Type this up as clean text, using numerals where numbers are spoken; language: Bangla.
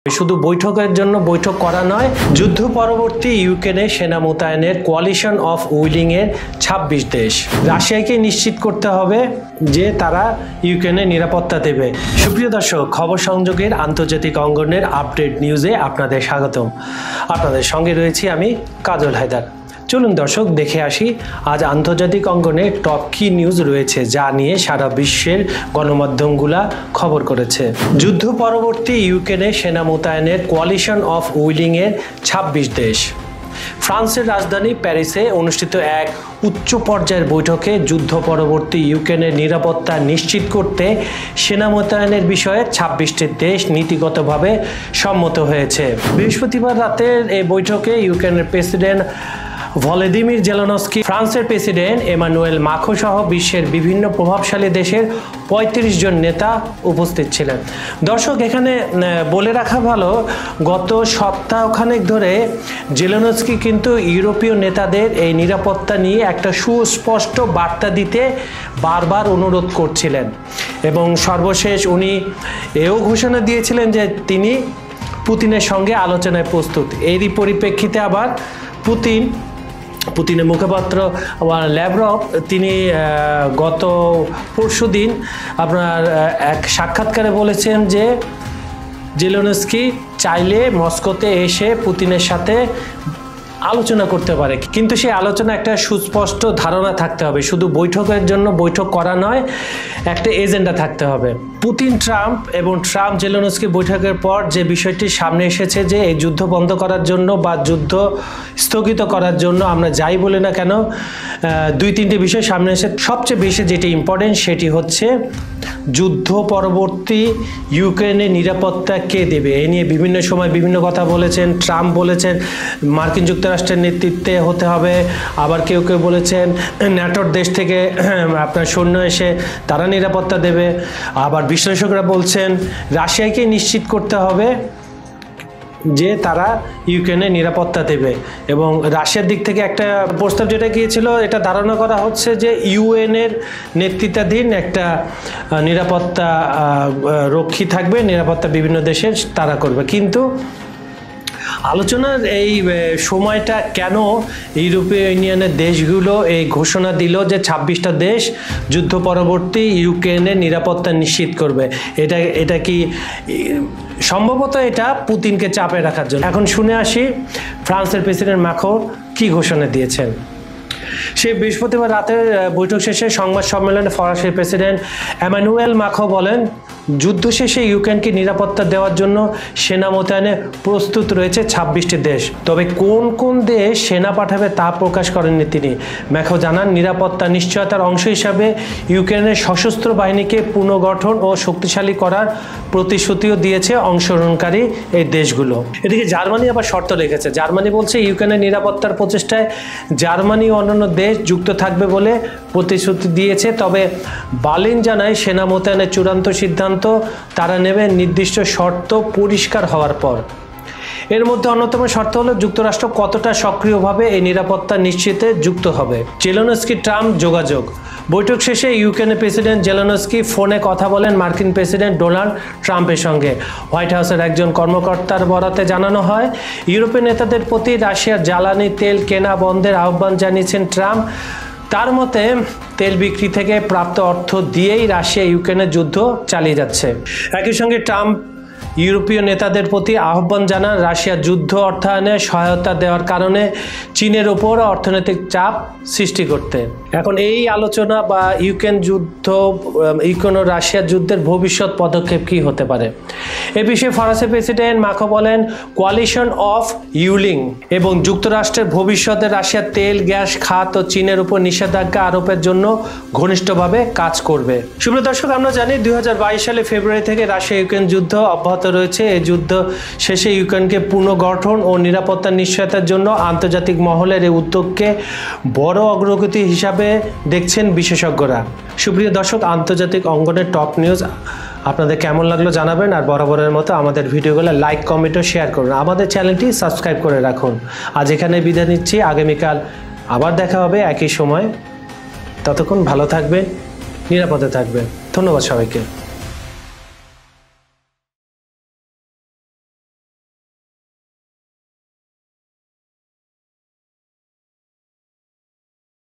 শুধু বৈঠকের জন্য বৈঠক করা নয়, যুদ্ধ পরবর্তী ইউক্রেনে সেনা মোতায়েনের কোয়ালিশন অফ উইলিং এর ২৬ দেশ। রাশিয়াকে নিশ্চিত করতে হবে যে তারা ইউক্রেনের নিরাপত্তা দেবে। সুপ্রিয় দর্শক, খবর সংযোগের আন্তর্জাতিক অঙ্গনের আপডেট নিউজে আপনাদের স্বাগতম। আপনাদের সঙ্গে রয়েছি আমি কাজল হায়দার। চলুন দর্শক, দেখে আসি আজ আন্তর্জাতিক অঙ্গনে টপ কি নিউজ রয়েছে, যা নিয়ে সারা বিশ্বের গণমাধ্যমগুলা খবর করেছে। যুদ্ধ পরবর্তী ইউক্রেনে সেনা মোতায়েনের কোয়ালিশন অফ উইলিং এর ২৬ দেশ। ফ্রান্সের রাজধানী প্যারিসে অনুষ্ঠিত এক উচ্চ পর্যায়ের বৈঠকে যুদ্ধ পরবর্তী ইউক্রেনের নিরাপত্তা নিশ্চিত করতে সেনা মোতায়েনের বিষয়ে ২৬টি দেশ নীতিগতভাবে সম্মত হয়েছে। বৃহস্পতিবার রাতের এই বৈঠকে ইউক্রেনের প্রেসিডেন্ট ভলোদিমির জেলেনস্কি, ফ্রান্সের প্রেসিডেন্ট এমানুয়েল মাখোঁ সহ বিশ্বের বিভিন্ন প্রভাবশালী দেশের ৩৫ জন নেতা উপস্থিত ছিলেন। দর্শক, এখানে বলে রাখা ভালো, গত সপ্তাহখানেক ধরে জেলেনস্কি কিন্তু ইউরোপীয় নেতাদের এই নিরাপত্তা নিয়ে একটা সুস্পষ্ট বার্তা দিতে বারবার অনুরোধ করছিলেন এবং সর্বশেষ উনি এও ঘোষণা দিয়েছিলেন যে তিনি পুতিনের সঙ্গে আলোচনায় প্রস্তুত। এরই পরিপ্রেক্ষিতে আবার পুতিনের মুখপাত্র ল্যাভরভ তিনি গত পরশুদিন আপনার এক সাক্ষাৎকারে বলেছেন যে জেলেনস্কি চাইলে মস্কোতে এসে পুতিনের সাথে আলোচনা করতে পারে, কিন্তু সেই আলোচনা একটা সুস্পষ্ট ধারণা থাকতে হবে। শুধু বৈঠকের জন্য বৈঠক করা নয়, একটা এজেন্ডা থাকতে হবে। পুতিন ট্রাম্প এবং ট্রাম্প জেলেনস্কি বৈঠকের পর যে বিষয়টি সামনে এসেছে যে এই যুদ্ধ বন্ধ করার জন্য বা যুদ্ধ স্থগিত করার জন্য আমরা যাই বলি না কেন, দুই তিনটি বিষয় সামনে এসে সবচেয়ে বেশি যেটি ইম্পর্টেন্ট সেটি হচ্ছে যুদ্ধ পরবর্তী ইউক্রেনের নিরাপত্তা কে দেবে। এ নিয়ে বিভিন্ন সময় বিভিন্ন কথা বলেছেন। ট্রাম্প বলেছেন মার্কিন যুক্তরাষ্ট্রের নেতৃত্বে হতে হবে, আবার কেউ কেউ বলেছেন ন্যাটোর দেশ থেকে আপনার সৈন্য এসে তারা নিরাপত্তা দেবে, আবার বিশ্লেষকরা বলছেন রাশিয়াকে নিশ্চিত করতে হবে যে তারা ইউক্রেনের নিরাপত্তা দেবে। এবং রাশিয়ার দিক থেকে একটা প্রস্তাব যেটা গিয়েছিল, এটা ধারণা করা হচ্ছে যে ইউএনের নেতৃত্বাধীন একটা নিরাপত্তা রক্ষী থাকবে, নিরাপত্তা বিভিন্ন দেশের তারা করবে। কিন্তু আলোচনার এই সময়টা কেন ইউরোপীয় ইউনিয়নের দেশগুলো এই ঘোষণা দিল যে ২৬টা দেশ যুদ্ধ পরবর্তী ইউক্রেনের নিরাপত্তা নিশ্চিত করবে? এটা কি সম্ভবত এটা পুতিনকে চাপে রাখার জন্য? এখন শুনে আসি ফ্রান্সের প্রেসিডেন্ট মাখোঁ কি ঘোষণা দিয়েছেন। সে বৃহস্পতিবার রাতের বৈঠক শেষে সংবাদ সম্মেলনে ফরাসির প্রেসিডেন্ট এমানুয়েল মাখোঁ বলেন, যুদ্ধ শেষে ইউক্রেনকে নিরাপত্তা দেওয়ার জন্য সেনা মোতায়েনে প্রস্তুত রয়েছে ২৬টি দেশ, তবে কোন কোন দেশ সেনা পাঠাবে তা প্রকাশ করেননি তিনি। মাখোঁ জানান, নিরাপত্তা নিশ্চয়তার অংশ হিসাবে ইউক্রেনের সশস্ত্র বাহিনীকে পুনর্গঠন ও শক্তিশালী করার প্রতিশ্রুতিও দিয়েছে অংশগ্রহণকারী এই দেশগুলো। এদিকে জার্মানি আবার শর্ত রেখেছে। জার্মানি বলছে ইউক্রেনের নিরাপত্তার প্রচেষ্টায় জার্মানি ও অন্যান্য দেশ যুক্ত থাকবে বলে প্রতিশ্রুতি দিয়েছে, তবে বার্লিন জানায় সেনা মোতায়েনের চূড়ান্ত সিদ্ধান্ত তারা নেবে নির্দিষ্ট শর্ত পরিষ্কার হওয়ার পর। এর মধ্যে অন্যতম শর্ত হলো যুক্তরাষ্ট্র কতটা সক্রিয়ভাবে এই নিরাপত্তা নিশ্চিতে যুক্ত হবে। জেলেনস্কি ট্রাম্প যোগাযোগ। বৈঠক শেষে ইউক্রেনের প্রেসিডেন্ট জেলেনস্কি ফোনে কথা বলেন মার্কিন প্রেসিডেন্ট ডোনাল্ড ট্রাম্পের সঙ্গে। হোয়াইট হাউসের একজন কর্মকর্তার বরাতে জানানো হয়, ইউরোপীয় নেতাদের প্রতি রাশিয়ার জ্বালানি তেল কেনা বন্ধের আহ্বান জানিয়েছেন ট্রাম্প। তার মতে তেল বিক্রি থেকে প্রাপ্ত অর্থ দিয়েই রাশিয়া ইউক্রেনের যুদ্ধ চালিয়ে যাচ্ছে। একই সঙ্গে ট্রাম্প ইউরোপীয় নেতাদের প্রতি আহ্বান জানান রাশিয়ার যুদ্ধ অর্থায়নে সহায়তা দেওয়ার কারণে চীনের ওপর অর্থনৈতিক চাপ সৃষ্টি করতে। এখন এই আলোচনা বা ইউক্রেন ও রাশিয়ার যুদ্ধের ভবিষ্যৎ পদক্ষেপ কি হতে পারে, এ বিষয়ে ফরাসি প্রেসিডেন্ট মাখোঁ বলেন, কোয়ালিশন অফ ইউলিং এবং যুক্তরাষ্ট্রের ভবিষ্যতে রাশিয়ার তেল, গ্যাস খাত ও চীনের উপর নিষেধাজ্ঞা আরোপের জন্য ঘনিষ্ঠভাবে কাজ করবে। সুপ্রিয় দর্শক, আমরা জানি ২০২২ সালে ফেব্রুয়ারি থেকে রাশিয়া ইউক্রেন যুদ্ধ অব্যাহত রয়েছে। এই যুদ্ধ শেষে ইউক্রেনকে পুনর্গঠন ও নিরাপত্তার নিশ্চয়তার জন্য আন্তর্জাতিক মহলের এই উদ্যোগকে বড় অগ্রগতি হিসাবে দেখছেন বিশেষজ্ঞরা। সুপ্রিয় দর্শক, আন্তর্জাতিক অঙ্গনের টপ নিউজ আপনাদের কেমন লাগলো জানাবেন, আর বরাবরের মতো আমাদের ভিডিওগুলো লাইক, কমেন্ট ও শেয়ার করুন। আমাদের চ্যানেলটি সাবস্ক্রাইব করে রাখুন। আজ এখানে বিদায় নিচ্ছি, আগামীকাল আবার দেখা হবে একই সময়। ততক্ষণ ভালো থাকবেন, নিরাপদে থাকবেন। ধন্যবাদ সবাইকে।